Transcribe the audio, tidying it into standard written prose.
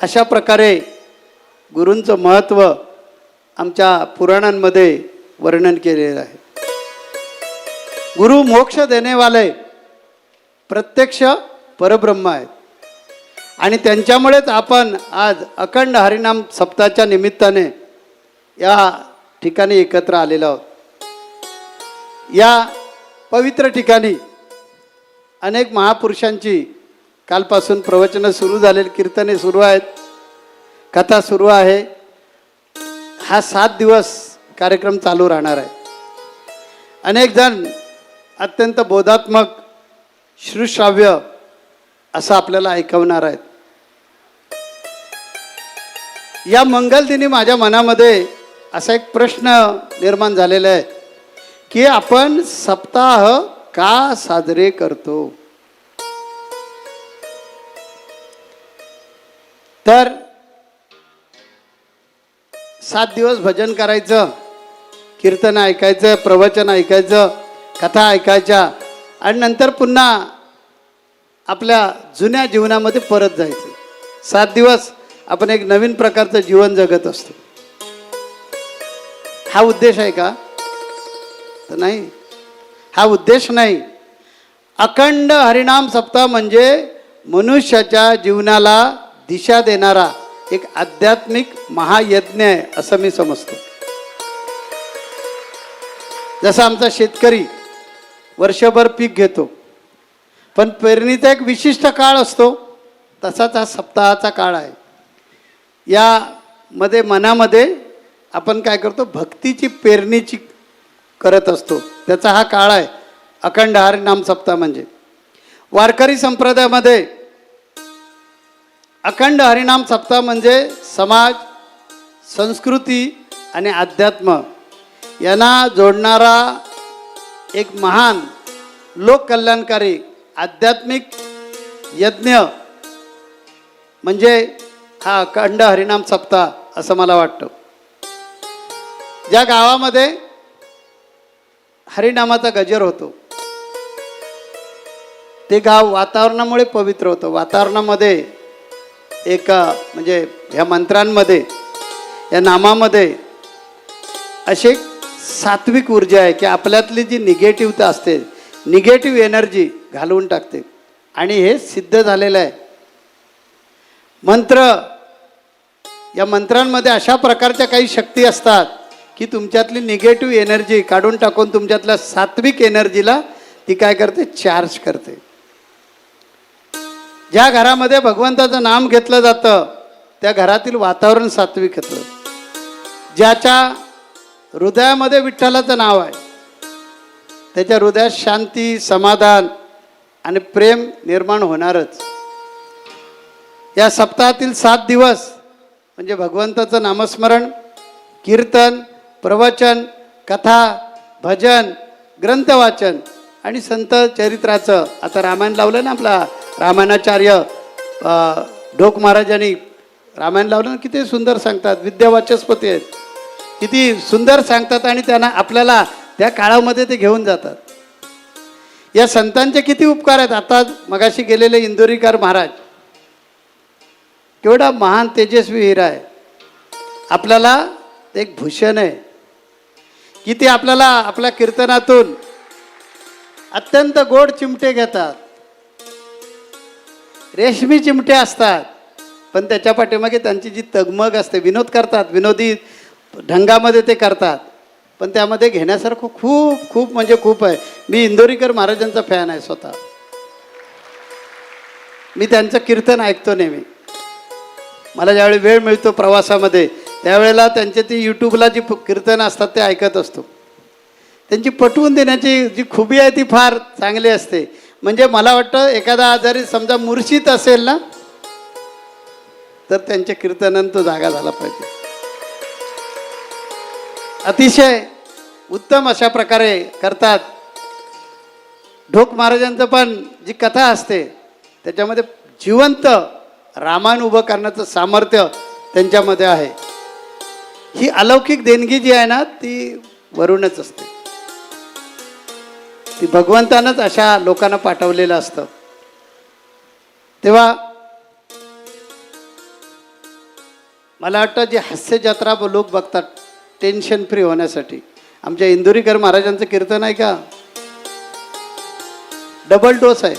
अशा प्रकारे गुरूंचं महत्त्व आमच्या पुराणांमध्ये वर्णन केलेलं आहे. गुरु मोक्ष देनेवाले प्रत्यक्ष परब्रह्म आहेत आणि त्यांच्यामुळेच आपण आज अखंड हरिनाम सप्ताहाच्या निमित्ताने या ठिकाणी एकत्र आलेलो आहोत. या पवित्र ठिकाणी अनेक महापुरुषांची कालपासून प्रवचनं सुरू झालेली, कीर्तने सुरू आहेत, कथा सुरू आहे. हा 7 दिवस कार्यक्रम चालू राहणार आहे. अनेक जण अत्यंत बोधात्मक श्रुश्राव्य असं आपल्याला ऐकवणार आहेत. या मंगलदिनी माझ्या मनामध्ये असा एक प्रश्न निर्माण झालेला आहे की आपण सप्ताह का साजरे करतो. तर 7 दिवस भजन करायचं, कीर्तन ऐकायचं, प्रवचन ऐकायचं, कथा ऐकायच्या आणि नंतर पुन्हा आपल्या जुन्या जीवनामध्ये परत जायचं. 7 दिवस आपण एक नवीन प्रकारचं जीवन जगत असतो. हा उद्देश आहे का? तर नाही, हा उद्देश नाही. अखंड हरिनाम सप्ताह म्हणजे मनुष्याच्या जीवनाला दिशा देणारा एक आध्यात्मिक महायज्ञ आहे असं मी समजतो. जसं आमचा शेतकरी वर्षभर पीक घेतो, पण पेरणीचा एक विशिष्ट काळ असतो, तसाच हा सप्ताहाचा काळ आहे. यामध्ये मनामध्ये आपण काय करतो, भक्तीची पेरणीची करत असतो, त्याचा हा काळ आहे अखंड हरिनाम सप्ताह. म्हणजे वारकरी संप्रदायामध्ये अखंड हरिनाम सप्ताह म्हणजे समाज, संस्कृती आणि अध्यात्म यांना जोडणारा एक महान लोककल्याणकारी आध्यात्मिक यज्ञ म्हणजे हा अखंड हरिनाम सप्ताह असं मला वाटतं. ज्या गावामध्ये हरिनामाचा गजर होतो ते गाव वातावरणामुळे पवित्र होतं. वातावरणामध्ये एक म्हणजे ह्या मंत्रांमध्ये, या नामामध्ये अशी एक सात्विक ऊर्जा आहे की आपल्यातली जी निगेटिव्हता असते, निगेटिव्ह एनर्जी घालवून टाकते. आणि हे सिद्ध झालेलं आहे. या मंत्रांमध्ये अशा प्रकारच्या काही शक्ती असतात की तुमच्यातली निगेटिव्ह एनर्जी काढून टाकून तुमच्यातल्या सात्विक एनर्जीला ती काय करते, चार्ज करते. ज्या घरामध्ये भगवंताचं नाम घेतलं जातं त्या घरातील वातावरण सात्विक होतं. ज्याच्या हृदयामध्ये विठ्ठलाचं नाव आहे त्याच्या हृदयात शांती, समाधान आणि प्रेम निर्माण होणारच. या सप्ताहातील 7 दिवस म्हणजे भगवंताचं नामस्मरण, कीर्तन, प्रवचन, कथा, भजन, ग्रंथवाचन आणि संत चरित्राचं. आता रामायण लावलं ना, आपला रामायणाचार्य ढोक महाराजांनी रामायण लावलं ना, किती सुंदर सांगतात. विद्यावाचस्पती आहेत, किती सुंदर सांगतात आणि त्यांना आपल्याला त्या काळामध्ये ते घेऊन जातात. या संतांचे किती उपकार आहेत. आता मगाशी गेलेले इंदोरीकर महाराज केवढा महान तेजस्वी हिरा आहे. आपल्याला एक भूषण आहे की ते आपल्याला आपल्या कीर्तनातून अत्यंत गोड चिमटे घेतात. रेशमी चिमटे असतात, पण त्याच्या पाठीमागे त्यांची जी तगमग असते, विनोद करतात, विनोदी ढंगामध्ये ते करतात, पण त्यामध्ये घेण्यासारखं खूप खूप म्हणजे खूप आहे. मी इंदोरीकर महाराजांचा फॅन आहे स्वतः. मी त्यांचं कीर्तन ऐकतो नेहमी. मला ज्यावेळी वेळ मिळतो प्रवासामध्ये त्यावेळेला त्यांचे ती यूट्यूबला जी कीर्तन असतात ते ऐकत असतो. त्यांची पटवून देण्याची जी खुबी आहे ती फार चांगली असते. म्हणजे मला वाटतं एखादा आजारी समजा मूर्छित असेल ना, तर त्यांच्या कीर्तनानं तो जागा झाला पाहिजे. अतिशय उत्तम अशा प्रकारे करतात. ढोक महाराजांचं पण जी कथा असते त्याच्यामध्ये जिवंत रामायण उभं करण्याचं सामर्थ्य त्यांच्यामध्ये आहे. ही अलौकिक देणगी जी आहे ना ती वरूनच असते. ती भगवंतानंच अशा लोकांना पाठवलेलं असतं. तेव्हा मला वाटतं जे हास्य जत्रा लोक बघतात टेन्शन फ्री होण्यासाठी, आमच्या इंदुरीकर महाराजांचं कीर्तन आहे का, डबल डोस आहे.